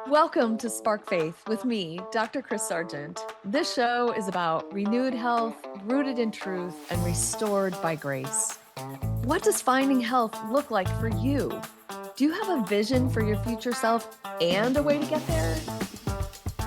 Welcome to Spark Faith with me, Dr. Kris Sargent. This show is about renewed health, rooted in truth, and restored by grace. What does finding health look like for you? Do you have a vision for your future self and a way to get there?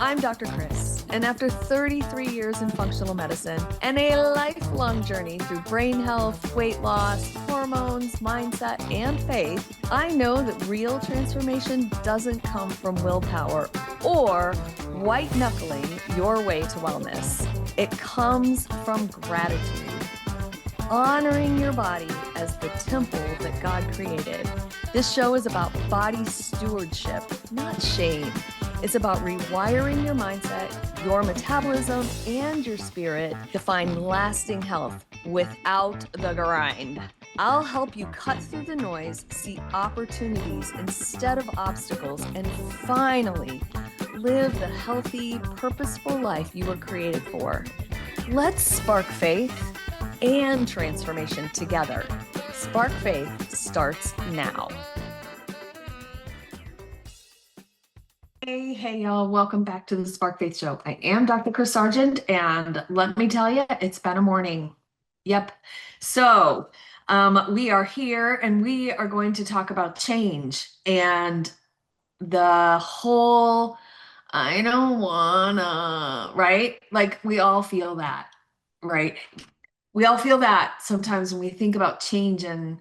I'm Dr. Kris, and after 33 years in functional medicine and a lifelong journey through brain health, weight loss, hormones, mindset, and faith, I know that real transformation doesn't come from willpower or white knuckling your way to wellness. It comes from gratitude, honoring your body as the temple that God created. This show is about body stewardship, not shame. It's about rewiring your mindset, your metabolism, and your spirit to find lasting health without the grind. I'll help you cut through the noise, see opportunities instead of obstacles, and finally live the healthy, purposeful life you were created for. Let's spark faith and transformation together. Spark Faith starts now. Hey, y'all. Welcome back to the Spark Faith Show. I am Dr. Kris Sargent, and let me tell you, it's been a morning. Yep. So we are here, and we are going to talk about change and the whole, I don't wanna, right? Like we all feel that, right? We all feel that sometimes when we think about change, and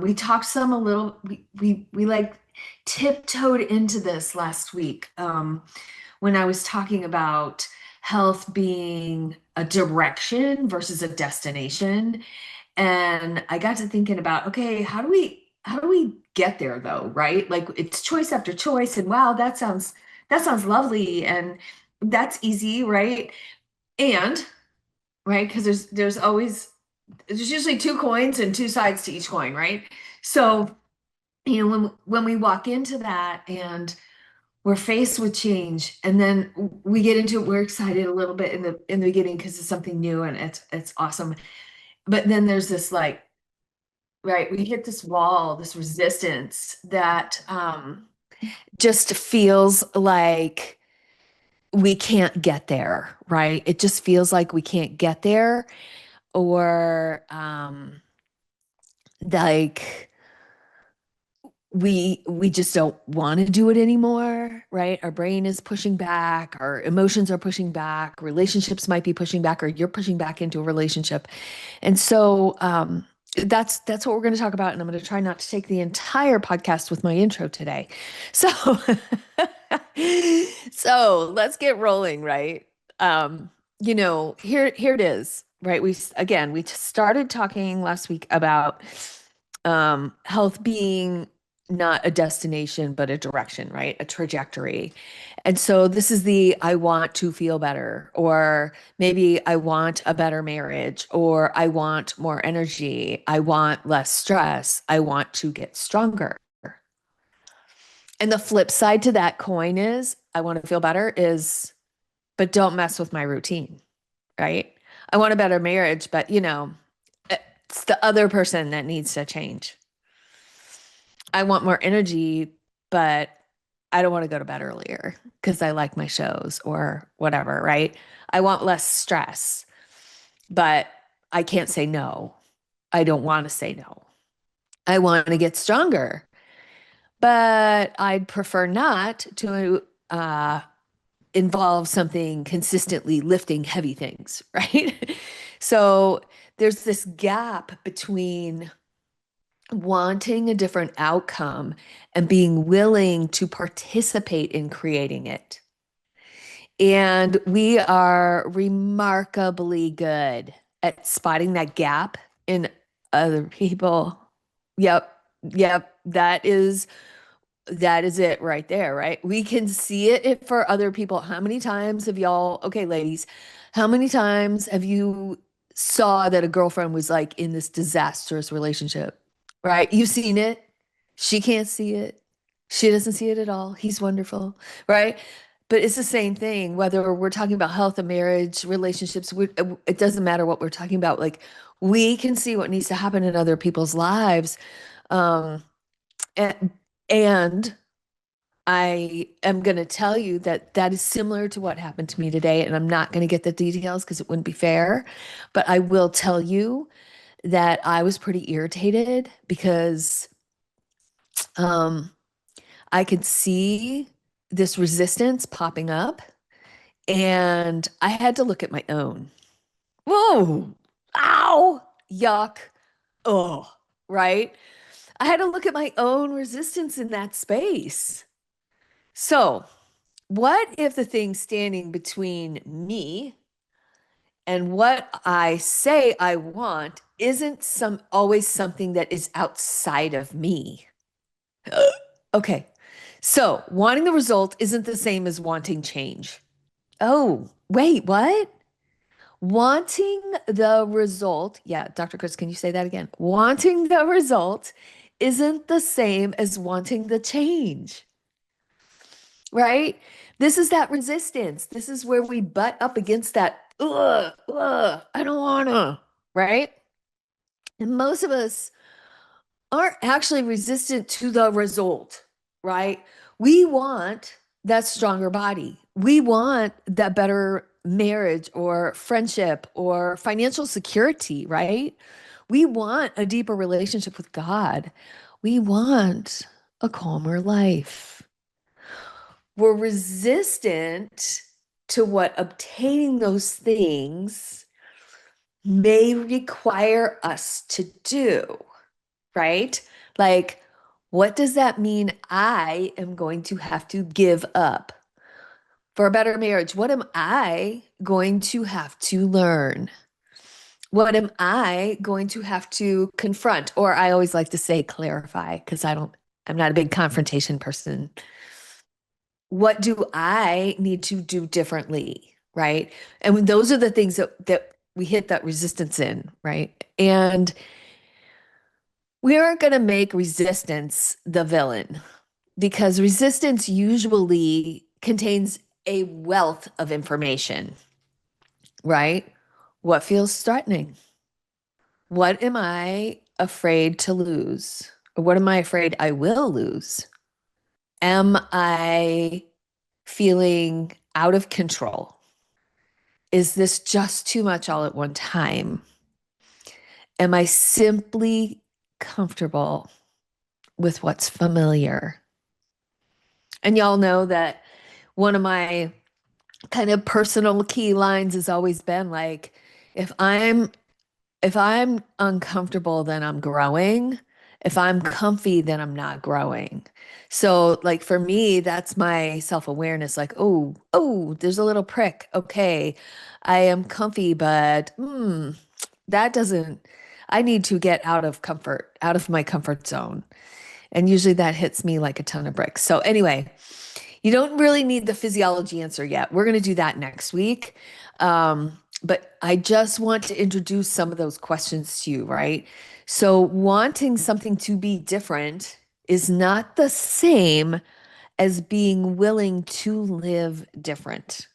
we talked some a little, we like tiptoed into this last week when I was talking about health being a direction versus a destination. And I got to thinking about, okay, how do we get there though, right? Like it's choice after choice, and wow, that sounds lovely, and that's easy, right? And right, because there's usually two coins and two sides to each coin, right? So when we walk into that and we're faced with change, and then we get into it, we're excited a little bit in the beginning because it's something new and it's awesome. But then there's this like, right, we hit this wall, this resistance that just feels like we can't get there, right? It just feels like we can't get there, or like we just don't want to do it anymore, right? Our brain is pushing back, our emotions are pushing back, relationships might be pushing back, or you're pushing back into a relationship. And so that's what we're going to talk about, and I'm going to try not to take the entire podcast with my intro today. So so let's get rolling, right? Here it is, right? We started talking last week about health being not a destination, but a direction, right? A trajectory. And so this is the I want to feel better, or maybe I want a better marriage, or I want more energy, I want less stress, I want to get stronger. And the flip side to that coin is I want to feel better but don't mess with my routine, right? I want a better marriage, but it's the other person that needs to change. I want more energy, but I don't want to go to bed earlier because I like my shows or whatever, right? I want less stress, but I can't say no. I don't want to say no. I want to get stronger, but I'd prefer not to involve something consistently lifting heavy things, right? So there's this gap between wanting a different outcome and being willing to participate in creating it. And we are remarkably good at spotting that gap in other people. Yep. That is it right there, right? We can see it for other people. How many times have y'all, okay, ladies, how many times have you saw that a girlfriend was like in this disastrous relationship, right? You've seen it. She can't see it. She doesn't see it at all. He's wonderful, right? But it's the same thing, whether we're talking about health and marriage, relationships, it doesn't matter what we're talking about. Like we can see what needs to happen in other people's lives. And I am going to tell you that that is similar to what happened to me today, and I'm not going to get the details because it wouldn't be fair. But I will tell you that I was pretty irritated because um, I could see this resistance popping up, and I had to look at my own. Whoa, ow, yuck, oh, right? I had to look at my own resistance in that space. So, what if the thing standing between me and what I say I want isn't always something that is outside of me? Okay. So, wanting the result isn't the same as wanting change. Oh, wait, what? Wanting the result, yeah, Dr. Kris, can you say that again? Wanting the result isn't the same as wanting the change, right? This is that resistance. This is where we butt up against that, I don't wanna, right? And most of us aren't actually resistant to the result, right? We want that stronger body. We want that better marriage or friendship or financial security, right? We want a deeper relationship with God. We want a calmer life. We're resistant to what obtaining those things may require us to do, right? Like, what does that mean I am going to have to give up for a better marriage? What am I going to have to learn? What am I going to have to confront? Or I always like to say clarify because I'm not a big confrontation person. What do I need to do differently? Right. And those are the things that we hit that resistance in, right? And we aren't going to make resistance the villain because resistance usually contains a wealth of information, right? What feels threatening? What am I afraid to lose? Or what am I afraid I will lose? Am I feeling out of control? Is this just too much all at one time? Am I simply comfortable with what's familiar? And y'all know that one of my kind of personal key lines has always been like, if I'm if I'm uncomfortable, then I'm growing. If I'm comfy, then I'm not growing. So, like for me, that's my self-awareness. Like, there's a little prick. Okay, I am comfy, but that doesn't. I need to get out of my comfort zone. And usually that hits me like a ton of bricks. So, anyway, you don't really need the physiology answer yet. We're going to do that next week. But I just want to introduce some of those questions to you, right? So, wanting something to be different is not the same as being willing to live different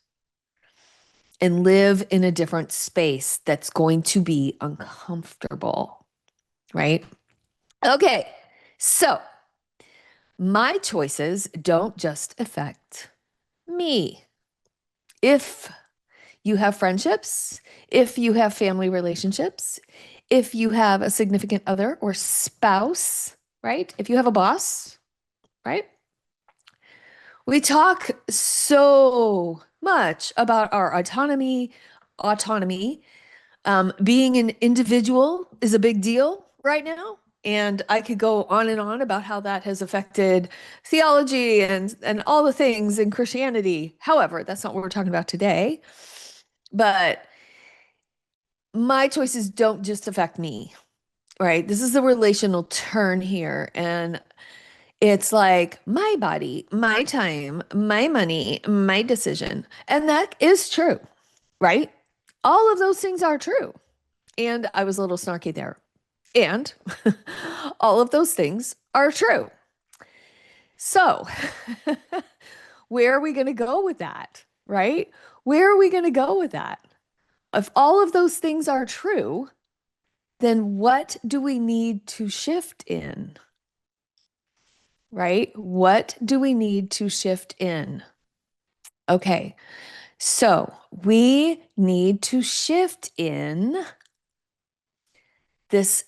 and live in a different space that's going to be uncomfortable, right? Okay, so my choices don't just affect me. If you have friendships, if you have family relationships, if you have a significant other or spouse, right? If you have a boss, right? We talk so much about our autonomy. Being an individual is a big deal right now. And I could go on and on about how that has affected theology and all the things in Christianity. However, that's not what we're talking about today. But my choices don't just affect me, right? This is a relational turn here. And it's like my body, my time, my money, my decision. And that is true, right? All of those things are true. And I was a little snarky there. And all of those things are true. So, where are we going to go with that, right? Where are we going to go with that? If all of those things are true, then what do we need to shift in? right? What do we need to shift in? Okay, so we need to shift in this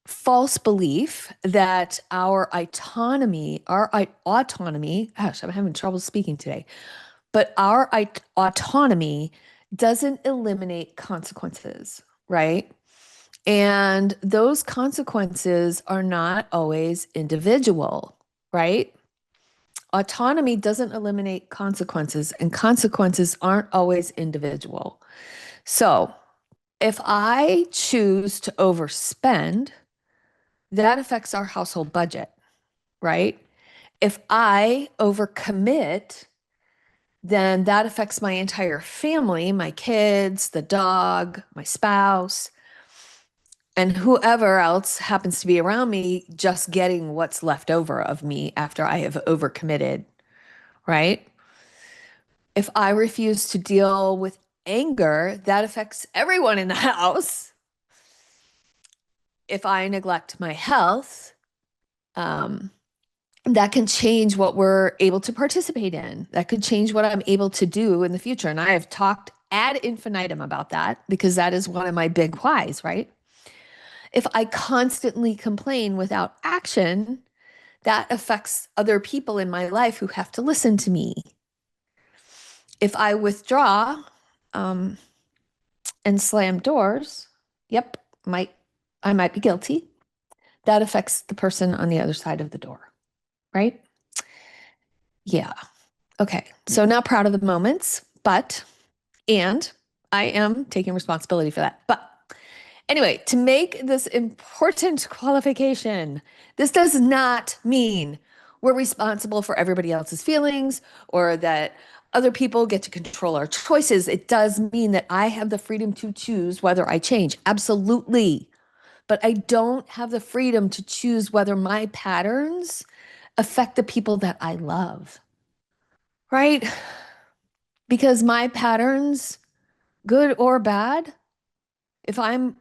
false belief that our autonomy, gosh, I'm having trouble speaking today, but our autonomy doesn't eliminate consequences, right? And those consequences are not always individual, right? Autonomy doesn't eliminate consequences, and consequences aren't always individual. So if I choose to overspend, that affects our household budget, right? If I overcommit, then that affects my entire family, my kids, the dog, my spouse, and whoever else happens to be around me, just getting what's left over of me after I have overcommitted, right? If I refuse to deal with anger, that affects everyone in the house. If I neglect my health, um, that can change what we're able to participate in. That could change what I'm able to do in the future. And I have talked ad infinitum about that because that is one of my big whys, right? If I constantly complain without action, that affects other people in my life who have to listen to me. If I withdraw um, and slam doors, yep, I might be guilty. That affects the person on the other side of the door, right? Yeah. Okay. So not proud of the moments, and I am taking responsibility for that. But anyway, to make this important qualification, this does not mean we're responsible for everybody else's feelings or that other people get to control our choices. It does mean that I have the freedom to choose whether I change. Absolutely. But I don't have the freedom to choose whether my patterns affect the people that I love, right? Because my patterns, good or bad, if I'm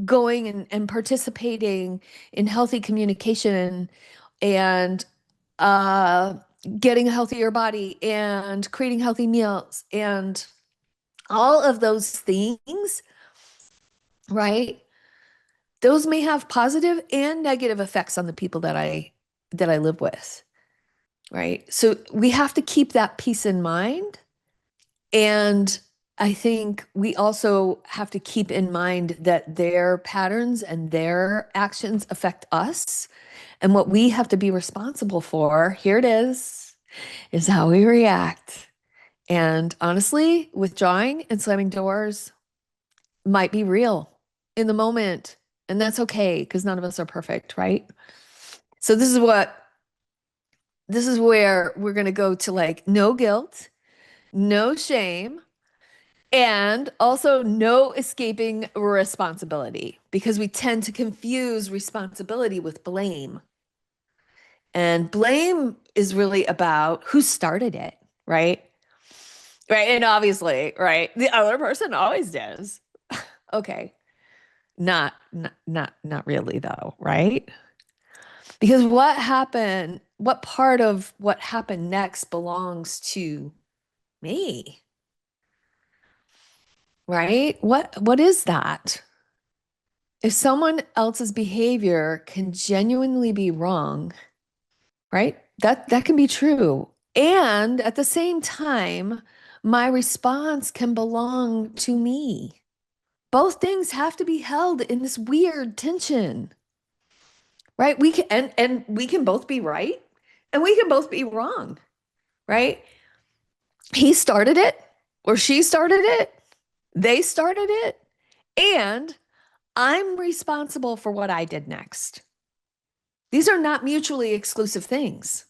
going and participating in healthy communication and uh, getting a healthier body and creating healthy meals and all of those things, right? Those may have positive and negative effects on the people that I live with, right? So we have to keep that peace in mind. And I think we also have to keep in mind that their patterns and their actions affect us. And what we have to be responsible for, here it is how we react. And honestly, withdrawing and slamming doors might be real in the moment. And that's okay because none of us are perfect, right? So this is where we're going to go to like no guilt, no shame, and also no escaping responsibility because we tend to confuse responsibility with blame. And blame is really about who started it, right? Right. And obviously, right, the other person always does. Okay. Not really though, right? Because what part of what happened next belongs to me, right? What is that? If someone else's behavior can genuinely be wrong, right? That can be true. And at the same time, my response can belong to me. Both things have to be held in this weird tension, right? We can and we can both be right and we can both be wrong, right? He started it or she started it. They started it. And I'm responsible for what I did next. These are not mutually exclusive things.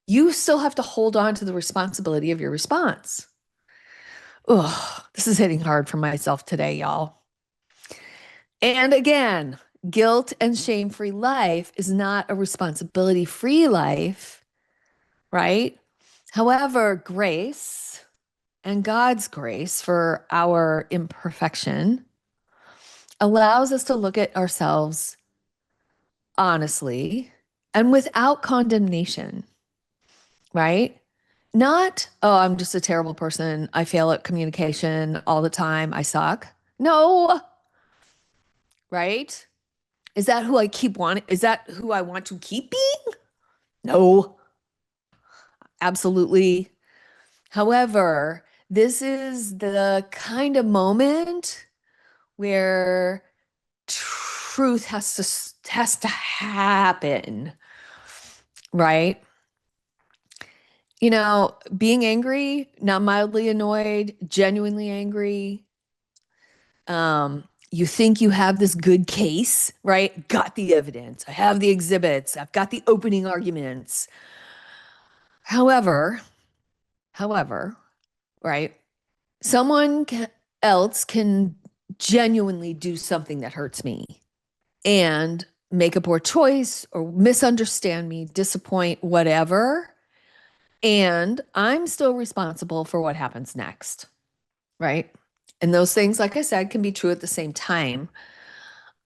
You still have to hold on to the responsibility of your response. Ugh, this is hitting hard for myself today, y'all. And again, guilt and shame free life is not a responsibility free life, right? However, grace and God's grace for our imperfection allows us to look at ourselves honestly and without condemnation, right? Not, oh, I'm just a terrible person. I fail at communication all the time. I suck. No, right? Is that who I keep wanting? Is that who I want to keep being? No, absolutely. However, this is the kind of moment where truth has to happen, right? You know, being angry, not mildly annoyed, genuinely angry. You think you have this good case, right? Got the evidence. I have the exhibits. I've got the opening arguments. However, right? Else can genuinely do something that hurts me and make a poor choice or misunderstand me, disappoint, whatever. And I'm still responsible for what happens next, right? And those things, like I said, can be true at the same time.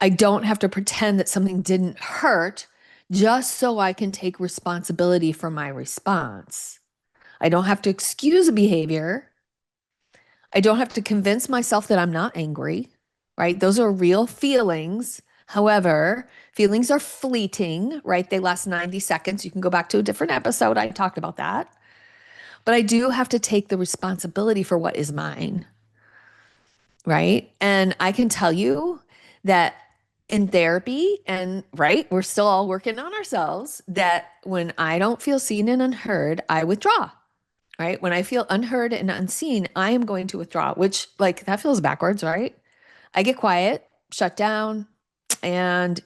I don't have to pretend that something didn't hurt just so I can take responsibility for my response. I don't have to excuse a behavior. I don't have to convince myself that I'm not angry, right? Those are real feelings. However, feelings are fleeting, right? They last 90 seconds. You can go back to a different episode. I talked about that. But I do have to take the responsibility for what is mine, right? And I can tell you that in therapy, and right, we're still all working on ourselves, that when I don't feel seen and unheard, I withdraw, right? When I feel unheard and unseen, I am going to withdraw, which, like, that feels backwards, right? I get quiet, shut down, and,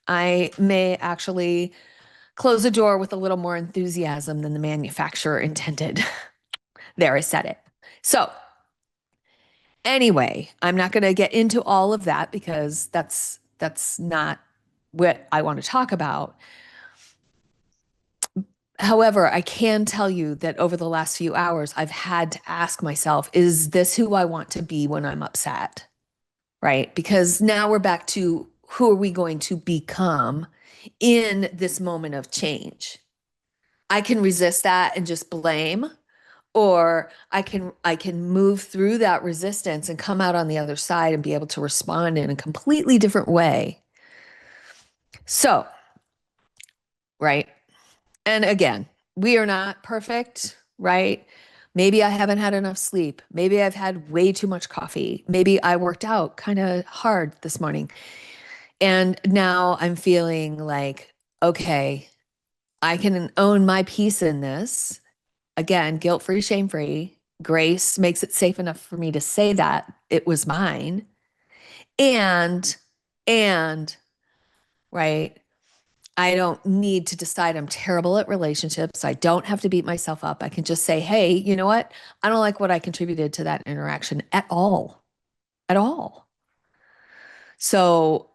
I may actually close the door with a little more enthusiasm than the manufacturer intended. There, I said it. So, anyway, I'm not going to get into all of that because that's not what I want to talk about. However, I can tell you that over the last few hours, I've had to ask myself, is this who I want to be when I'm upset? Right? Because now we're back to who are we going to become in this moment of change? I can resist that and just blame, or I can move through that resistance and come out on the other side and be able to respond in a completely different way. So, right? And again, we are not perfect, right? Maybe I haven't had enough sleep. Maybe I've had way too much coffee. Maybe I worked out kind of hard this morning. And now I'm feeling like, okay, I can own my piece in this. Again, guilt-free, shame-free. Grace makes it safe enough for me to say that it was mine. And right, I don't need to decide I'm terrible at relationships. I don't have to beat myself up. I can just say, hey, you know what? I don't like what I contributed to that interaction at all. At all. So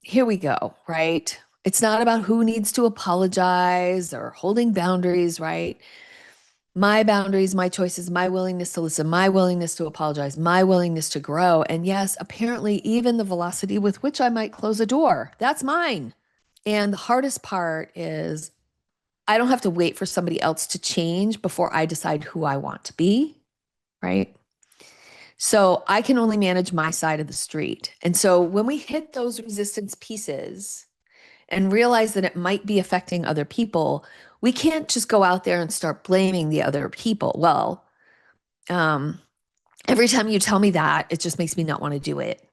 here we go, right? It's not about who needs to apologize or holding boundaries, right? My boundaries, my choices, my willingness to listen, my willingness to apologize, my willingness to grow. And yes, apparently, even the velocity with which I might close a door, that's mine. And the hardest part is I don't have to wait for somebody else to change before I decide who I want to be, right? So I can only manage my side of the street. And so when we hit those resistance pieces and realize that it might be affecting other people, we can't just go out there and start blaming the other people. Well, every time you tell me that, it just makes me not want to do it.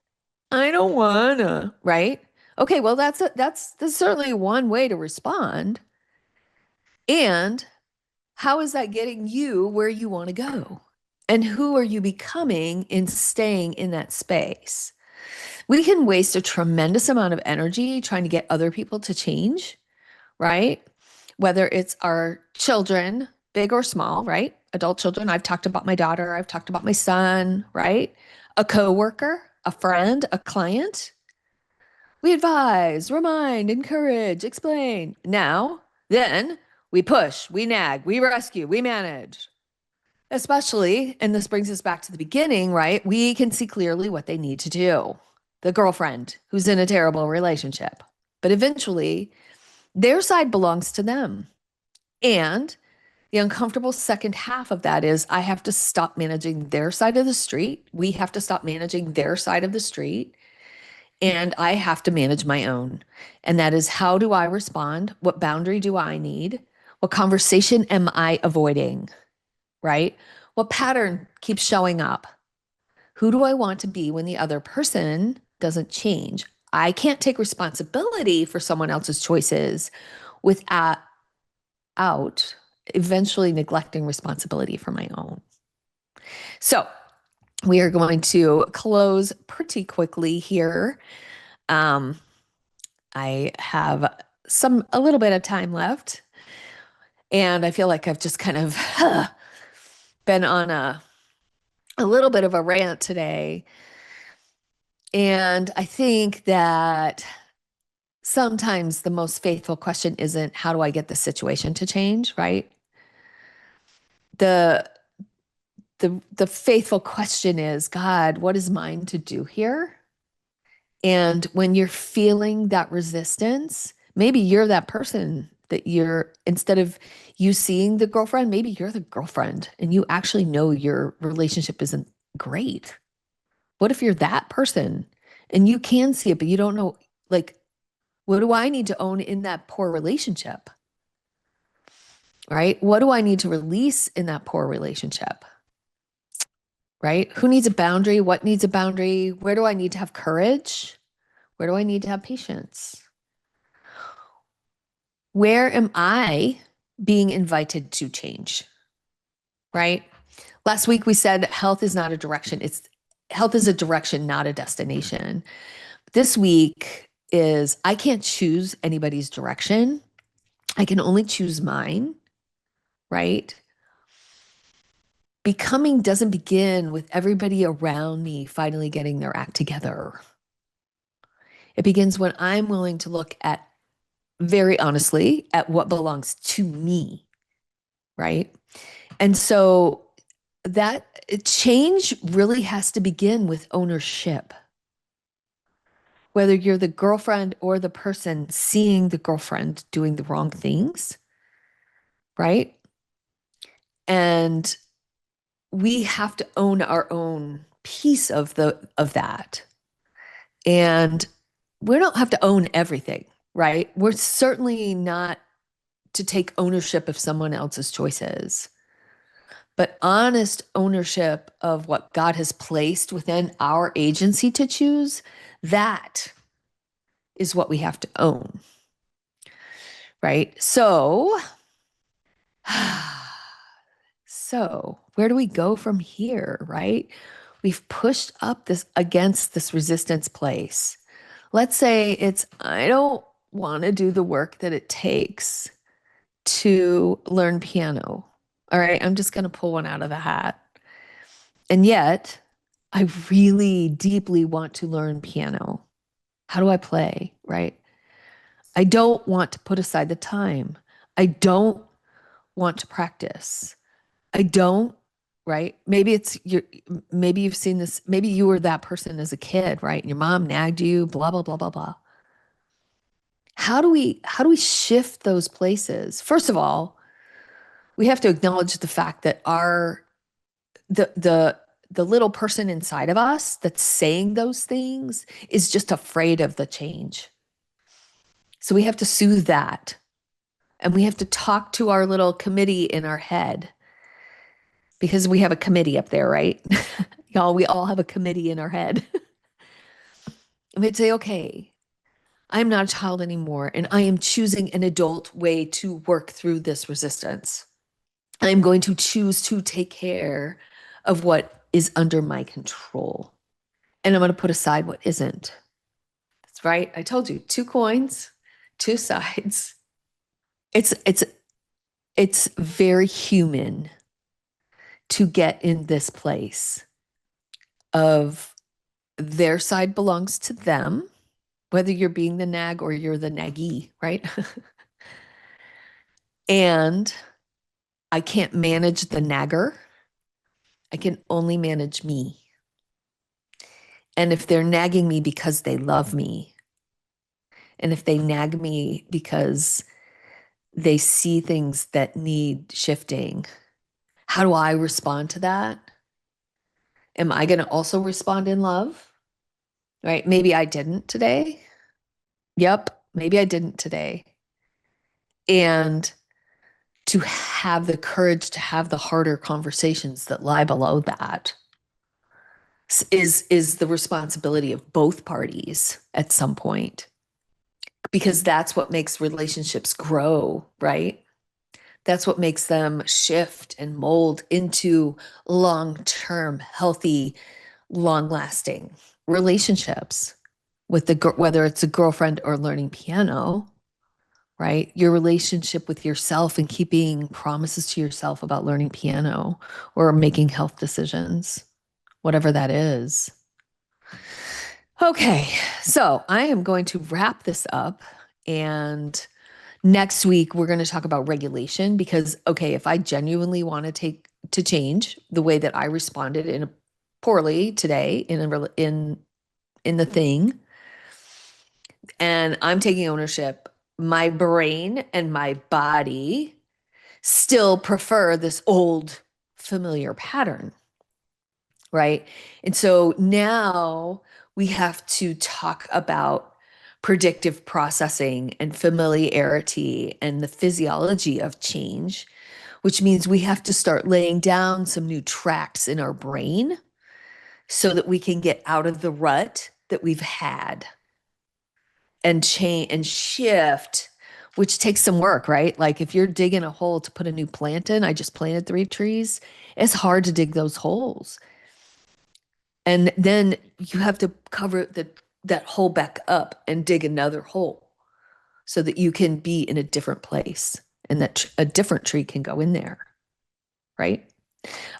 I don't wanna, right? Okay, well, that's certainly one way to respond. And how is that getting you where you want to go? And who are you becoming in staying in that space? We can waste a tremendous amount of energy trying to get other people to change, right? Whether it's our children, big or small, right? Adult children. I've talked about my daughter. I've talked about my son, right? A coworker, a friend, a client. We advise, remind, encourage, explain. Then we push, we nag, we rescue, we manage. Especially, and this brings us back to the beginning, right? We can see clearly what they need to do. The girlfriend who's in a terrible relationship. But eventually, Their side belongs to them. And the uncomfortable second half of that is I have to stop managing their side of the street. We have to stop managing their side of the street. And I have to manage my own. And that is, how do I respond? What boundary do I need? What conversation am I avoiding? Right? What pattern keeps showing up? Who do I want to be when the other person doesn't change? I can't take responsibility for someone else's choices without eventually neglecting responsibility for my own. So we are going to close pretty quickly here. I have a little bit of time left, and I feel like I've just kind of been on a little bit of a rant today. And I think that sometimes the most faithful question isn't, how do I get the situation to change, right? The faithful question is, God, what is mine to do here? And when you're feeling that resistance, maybe you're that person that instead of you seeing the girlfriend, maybe you're the girlfriend and you actually know your relationship isn't great. What if you're that person and you can see it, but you don't know, like, what do I need to own in that poor relationship? Right? What do I need to release in that poor relationship? Right? Who needs a boundary? What needs a boundary? Where do I need to have courage? Where do I need to have patience? Where am I being invited to change? Right? Last week we said health is not a direction. Health is a direction, not a destination. This week is, I can't choose anybody's direction. I can only choose mine, right? Becoming doesn't begin with everybody around me finally getting their act together. It begins when I'm willing to look at, very honestly, at what belongs to me, right? And so that change really has to begin with ownership. Whether you're the girlfriend or the person seeing the girlfriend doing the wrong things, right? And we have to own our own piece of that. And we don't have to own everything, right? We're certainly not to take ownership of someone else's choices, but honest ownership of what God has placed within our agency to choose, that is what we have to own, right? So where do we go from here, right? We've pushed up against this resistance place. Let's say I don't want to do the work that it takes to learn piano. All right, I'm just going to pull one out of the hat. And yet, I really deeply want to learn piano. How do I play, right? I don't want to put aside the time. I don't want to practice. I don't, right? Maybe you've seen this, maybe you were that person as a kid, right? And your mom nagged you, blah, blah, blah, blah, blah. How do we shift those places? First of all, we have to acknowledge the fact that the little person inside of us that's saying those things is just afraid of the change. So we have to soothe that. And we have to talk to our little committee in our head, because we have a committee up there, right? Y'all, we all have a committee in our head. And we'd say, okay, I'm not a child anymore, and I am choosing an adult way to work through this resistance. I'm going to choose to take care of what is under my control. And I'm going to put aside what isn't. That's right. I told you, 2 coins, 2 sides. It's very human to get in this place of their side belongs to them, whether you're being the nag or you're the naggy, right? And I can't manage the nagger. I can only manage me. And if they're nagging me because they love me, And if they nag me because they see things that need shifting, how do I respond to that? Am I going to also respond in love? Right? Maybe I didn't today. Yep, maybe I didn't today. And to have the courage to have the harder conversations that lie below that is the responsibility of both parties at some point, because that's what makes relationships grow, right? That's what makes them shift and mold into long-term, healthy, long-lasting relationships with whether it's a girlfriend or learning piano, right? Your relationship with yourself and keeping promises to yourself about learning piano or making health decisions, whatever that is. Okay, so I am going to wrap this up, and next week we're going to talk about regulation, because okay, if I genuinely want to change the way that I responded poorly today in the thing, and I'm taking ownership, my brain and my body still prefer this old familiar pattern, right? And so now we have to talk about predictive processing and familiarity and the physiology of change, which means we have to start laying down some new tracks in our brain so that we can get out of the rut that we've had and change and shift, which takes some work, right? Like if you're digging a hole to put a new plant in, I just planted 3 trees. It's hard to dig those holes. And then you have to cover that hole back up and dig another hole so that you can be in a different place and that a different tree can go in there, right?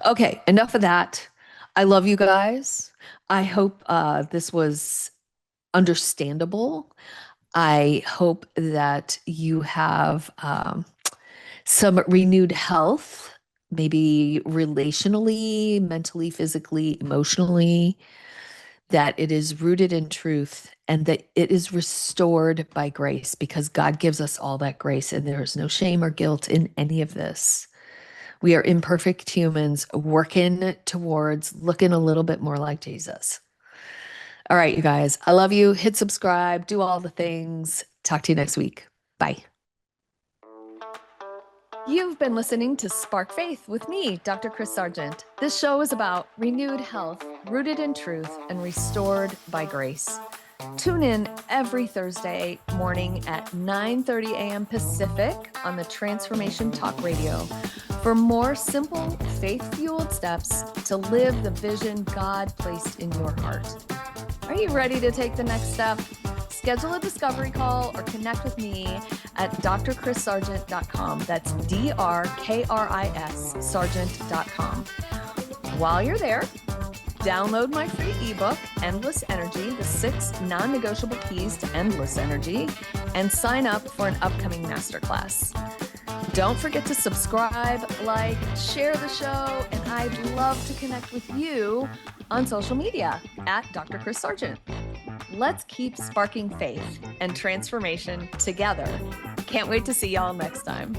Okay, enough of that. I love you guys. I hope this was understandable. I hope that you have some renewed health, maybe relationally, mentally, physically, emotionally, that it is rooted in truth and that it is restored by grace, because God gives us all that grace and there is no shame or guilt in any of this. We are imperfect humans working towards looking a little bit more like Jesus. All right, you guys, I love you. Hit subscribe, do all the things. Talk to you next week. Bye. You've been listening to Spark Faith with me, Dr. Kris Sargent. This show is about renewed health, rooted in truth, and restored by grace. Tune in every Thursday morning at 9:30 a.m. Pacific on the Transformation Talk Radio for more simple, faith-fueled steps to live the vision God placed in your heart. Are you ready to take the next step? Schedule a discovery call or connect with me at drkrissargent.com. That's DRKRIS Sargent.com. While you're there, download my free ebook, Endless Energy, the 6 non-negotiable keys to endless energy, and sign up for an upcoming masterclass. Don't forget to subscribe, like, share the show, and I'd love to connect with you on social media at Dr. Kris Sargent. Let's keep sparking faith and transformation together. Can't wait to see y'all next time.